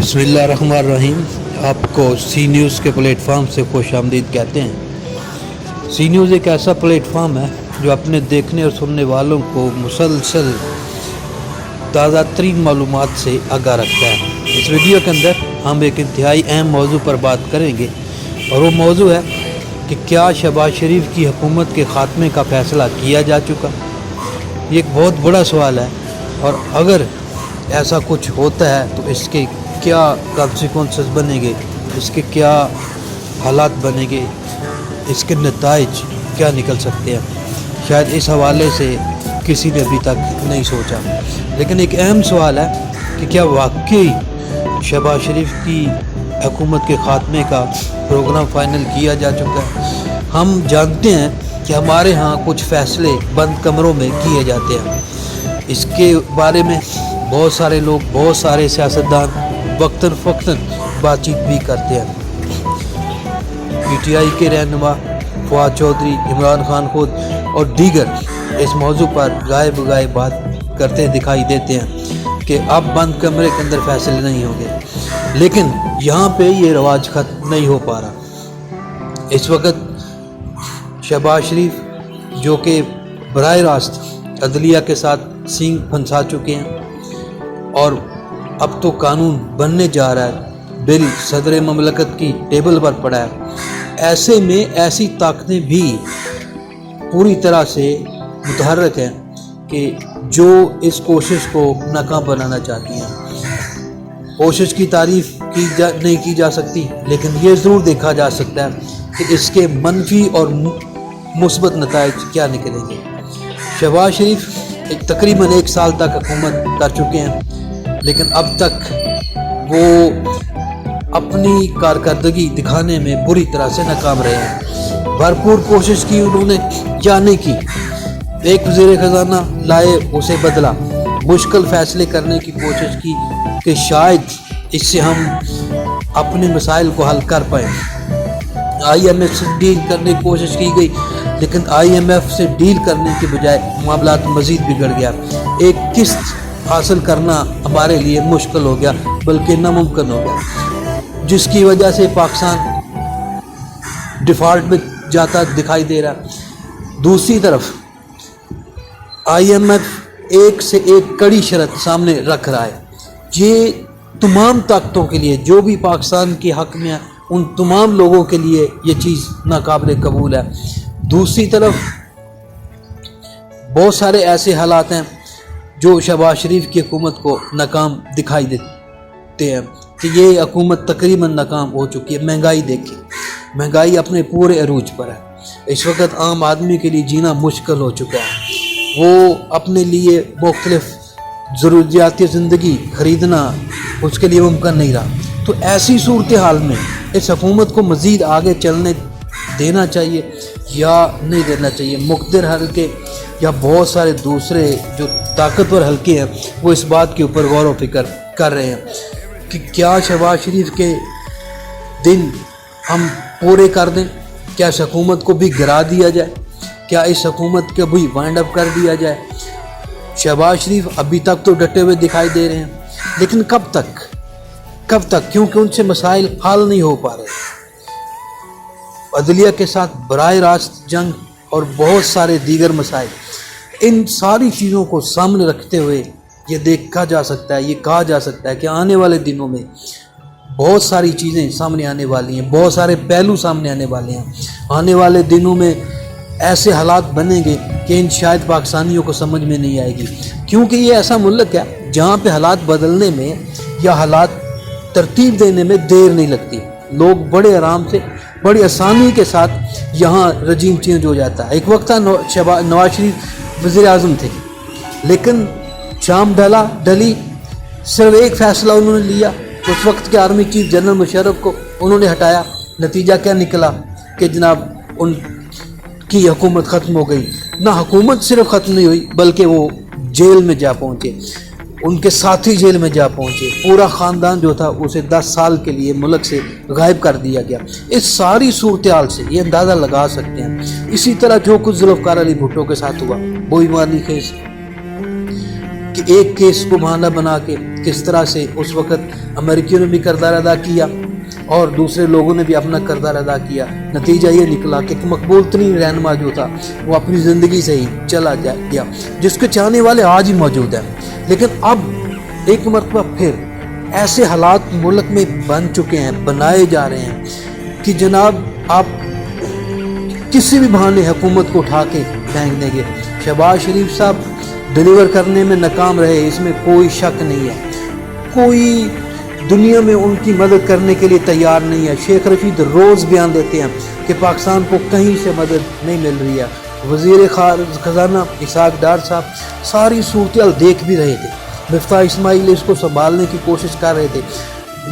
बिस्मिल्लाहिर्रहमानिर्रहीम। आपको सी न्यूज़ के प्लेटफॉर्म से खुश आमदीद कहते हैं। सी न्यूज़ एक ऐसा प्लेटफॉर्म है जो अपने देखने और सुनने वालों को मुसलसल ताज़ा तरीन मालूमात से आगाह रखता है। इस वीडियो के अंदर हम एक इंतहाई अहम मौजू पर बात करेंगे और वो मौजू है कि क्या शहबाज शरीफ की हुकूमत के ख़ात्मे का फ़ैसला किया जा चुका। ये एक बहुत बड़ा सवाल है और अगर ऐसा कुछ होता है तो इसके क्या कॉन्सिक्वेंसेस बनेंगे, इसके क्या हालात बनेंगे, इसके नताइज क्या निकल सकते हैं। शायद इस हवाले से किसी ने अभी तक नहीं सोचा, लेकिन एक अहम सवाल है कि क्या वाकई शहबाज शरीफ की हुकूमत के ख़ात्मे का प्रोग्राम फ़ाइनल किया जा चुका है। हम जानते हैं कि हमारे यहाँ कुछ फ़ैसले बंद कमरों में किए जाते हैं। इसके बारे में बहुत सारे लोग, बहुत सारे सियासतदान वक्तन फ़क्तन बातचीत भी करते हैं। PTI के रहनुमा फवाद चौधरी, इमरान खान खुद और दीगर इस मौजू पर गाए बगाए बात करते दिखाई देते हैं कि अब बंद कमरे के अंदर फैसले नहीं होंगे, लेकिन यहाँ पे ये रवाज ख़त्म नहीं हो पा रहा। इस वक्त शहबाज शरीफ जो कि बराह रास्त अदलिया के साथ सींग फंसा चुके हैं और अब तो कानून बनने जा रहा है, बिल सदर ममलकत की टेबल पर पड़ा है। ऐसे में ऐसी ताकतें भी पूरी तरह से मुतहर्रिक हैं कि जो इस कोशिश को नाकाम बनाना चाहती हैं। कोशिश की तारीफ़ नहीं की जा सकती, लेकिन ये ज़रूर देखा जा सकता है कि इसके मनफी और मुस्बत नताइज क्या निकलेंगे। शहबाज शरीफ तकरीबन 1 साल तक हुकूमत कर चुके हैं, लेकिन अब तक वो अपनी कारकर्दगी दिखाने में बुरी तरह से नाकाम रहे हैं। भरपूर कोशिश की उन्होंने, जाने की एक वज़ीर ख़जाना लाए, उसे बदला, मुश्किल फ़ैसले करने की कोशिश की कि शायद इससे हम अपने मसाइल को हल कर पाएँ। IMF से डील करने की कोशिश की गई, लेकिन IMF से डील करने के बजाय मामला मज़ीद बिगड़ गया। एक किस्त हासिल करना हमारे लिए मुश्किल हो गया, बल्कि नामुमकिन हो गया, जिसकी वजह से पाकिस्तान डिफ़ॉल्ट में जाता दिखाई दे रहा। दूसरी तरफ IMF एक से एक कड़ी शर्त सामने रख रहा है। ये तमाम ताकतों के लिए, जो भी पाकिस्तान के हक़ में है, उन तमाम लोगों के लिए ये चीज़ नाकाबिल कबूल है। दूसरी तरफ बहुत सारे ऐसे हालात हैं जो शहबाज शरीफ की हुकूमत को नाकाम दिखाई देते हैं कि ये हुकूमत तकरीबन नाकाम हो चुकी है। महंगाई देखिए, महंगाई अपने पूरे अरूज पर है। इस वक्त आम आदमी के लिए जीना मुश्किल हो चुका है। वो अपने लिए मुख्तलिफ ज़रूरियात ज़िंदगी ख़रीदना उसके लिए मुमकिन नहीं रहा। तो ऐसी सूरत हाल में इस हुकूमत को मज़ीद आगे चलने देना चाहिए या नहीं देना चाहिए। मुक़्तदर हल्के या बहुत सारे दूसरे जो ताकतवर हल्के हैं, वो इस बात के ऊपर गौर व फिक्र कर रहे हैं कि क्या शहबाज शरीफ के दिन हम पूरे कर दें, क्या इस हुकूमत को भी गिरा दिया जाए, क्या इस हुकूमत को भी वाइंड अप कर दिया जाए। शहबाज शरीफ अभी तक तो डटे हुए दिखाई दे रहे हैं, लेकिन कब तक, क्योंकि उनसे मसाइल हल नहीं हो पा रहे। अदलिया के साथ बराह रास्त जंग और बहुत सारे दीगर मसाइल, इन सारी चीज़ों को सामने रखते हुए ये देखा जा सकता है, ये कहा जा सकता है कि आने वाले दिनों में बहुत सारी चीज़ें सामने आने वाली हैं, बहुत सारे पहलू सामने आने वाले हैं। आने वाले दिनों में ऐसे हालात बनेंगे कि इन शायद पाकिस्तानियों को समझ में नहीं आएगी, क्योंकि ये ऐसा मुल्क है जहाँ पे हालात बदलने में या हालात तरतीब देने में देर नहीं लगती। लोग बड़े आराम से, बड़ी आसानी के साथ यहाँ रजीम चेंज हो जाता है। एक वक्त नवाज शरीफ वज़ीर आज़म थे, लेकिन शाम ढली, सिर्फ एक फ़ैसला उन्होंने लिया, उस वक्त के आर्मी चीफ जनरल मुशर्रफ को उन्होंने हटाया। नतीजा क्या निकला कि जनाब उनकी हुकूमत ख़त्म हो गई। ना हुकूमत सिर्फ ख़त्म नहीं हुई, बल्कि वो जेल में जा पहुँचे, उनके साथी जेल में जा पहुँचे। पूरा ख़ानदान जो था उसे 10 साल के लिए मुल्क से गायब कर दिया गया। इस सारी सूरत हाल से ये अंदाज़ा लगा सकते हैं। इसी तरह जो कुछ जुल्फ़िकार अली भुट्टो के साथ हुआ, वो ईमानी खेज کہ ایک کیس کو بہانہ بنا کے کس طرح سے اس وقت امریکیوں نے بھی کردار ادا کیا اور دوسرے لوگوں نے بھی اپنا کردار ادا کیا. نتیجہ یہ نکلا کہ مقبول ترین رہنما جو تھا وہ اپنی زندگی سے ہی چلا گیا، جس کے چاہنے والے آج ہی موجود ہیں. لیکن اب ایک مرتبہ پھر ایسے حالات ملک میں بن چکے ہیں، بنائے جا رہے ہیں کہ جناب آپ کسی بھی بہانے حکومت کو اٹھا کے پھینک دیں گے. شہباز شریف صاحب ڈیلیور کرنے میں ناکام رہے، اس میں کوئی شک نہیں ہے. کوئی دنیا میں ان کی مدد کرنے کے لیے تیار نہیں ہے. شیخ رشید روز بیان دیتے ہیں کہ پاکستان کو کہیں سے مدد نہیں مل رہی ہے. وزیر خزانہ اسحاق ڈار صاحب ساری صورتحال دیکھ بھی رہے تھے. مفتاح اسماعیل اس کو سنبھالنے کی کوشش کر رہے تھے،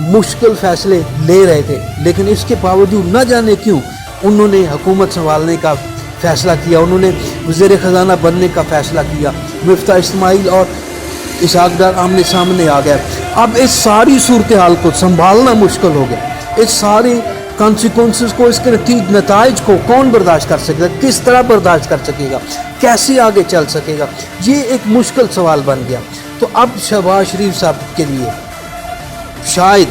مشکل فیصلے لے رہے تھے، لیکن اس کے باوجود نہ جانے کیوں انہوں نے حکومت سنبھالنے کا فیصلہ کیا، انہوں نے وزیر خزانہ بننے کا فیصلہ کیا. مفتاح اسماعیل اور اسحاق ڈار آمنے سامنے آ گئے. اب اس ساری صورتحال کو سنبھالنا مشکل ہو گیا. اس سارے کانسیکوینسز کو، اس کے نتائج کو کون برداشت کر سکے گا، کس طرح برداشت کر سکے گا، کیسے آگے چل سکے گا، یہ ایک مشکل سوال بن گیا. تو اب شہباز شریف صاحب کے لیے شاید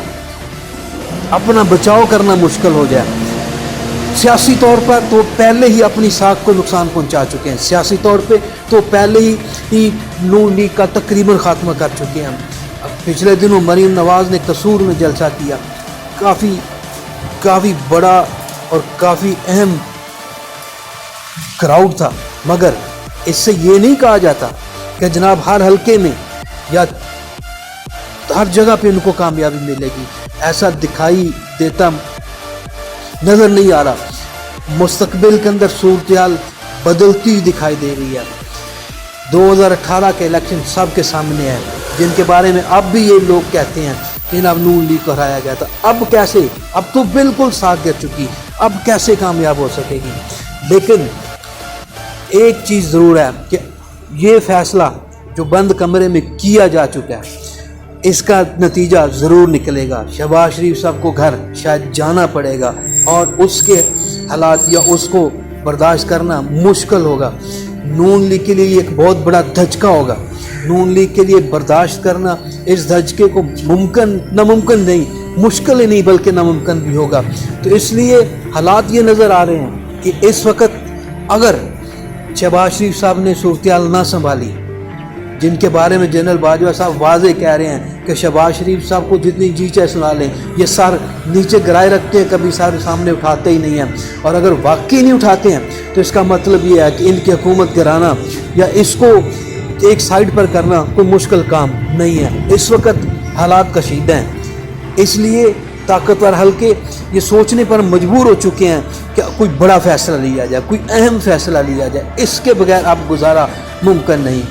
اپنا بچاؤ کرنا مشکل ہو جائے. سیاسی طور پر تو پہلے ہی اپنی ساکھ کو نقصان پہنچا چکے ہیں، سیاسی طور پہ تو پہلے ہی نون لیگ کا تقریباً خاتمہ کر چکے ہیں. پچھلے دنوں مریم نواز نے قصور میں جلسہ کیا، کافی بڑا اور کافی اہم کراؤڈ تھا، مگر اس سے یہ نہیں کہا جاتا کہ جناب ہر حلقے میں یا ہر جگہ پہ ان کو کامیابی ملے گی. ایسا دکھائی دیتا نظر نہیں آ رہا. مستقبل کے اندر صورتحال بدلتی ہوئی دکھائی دے رہی ہے. 2018 کے الیکشن سب کے سامنے ہے، جن کے بارے میں اب بھی یہ لوگ کہتے ہیں کہ اب نون لیگ کو ہرایا گیا تھا. اب کیسے؟ اب تو بالکل ساتھ گر چکی، اب کیسے کامیاب ہو سکے گی؟ لیکن ایک چیز ضرور ہے کہ یہ فیصلہ جو بند کمرے میں کیا جا چکا ہے اس کا نتیجہ ضرور نکلے گا. شہباز شریف صاحب کو گھر شاید جانا پڑے گا اور اس کے حالات یا اس کو برداشت کرنا مشکل ہوگا. نون لیگ کے لیے یہ ایک بہت بڑا دھچکا ہوگا. نون لیگ کے لیے برداشت کرنا اس دھچکے کو ناممکن نہیں، مشکل ہی نہیں بلکہ ناممکن بھی ہوگا. تو اس لیے حالات یہ نظر آ رہے ہیں کہ اس وقت اگر شہباز شریف صاحب نے صورتحال نہ سنبھالی، جن کے بارے میں جنرل باجوہ صاحب واضح کہہ رہے ہیں کہ شہباز شریف صاحب کو جتنی جی چاہے سنا لیں، یہ سر نیچے گرائے رکھتے ہیں، کبھی سر سامنے اٹھاتے ہی نہیں ہیں. اور اگر واقعی نہیں اٹھاتے ہیں تو اس کا مطلب یہ ہے کہ ان کی حکومت گرانا یا اس کو ایک سائڈ پر کرنا کوئی مشکل کام نہیں ہے. اس وقت حالات کشیدہ ہیں، اس لیے طاقتور حلقے یہ سوچنے پر مجبور ہو چکے ہیں کہ کوئی بڑا فیصلہ لیا جائے، کوئی اہم فیصلہ لیا جائے. اس کے بغیر اب گزارا ممکن نہیں.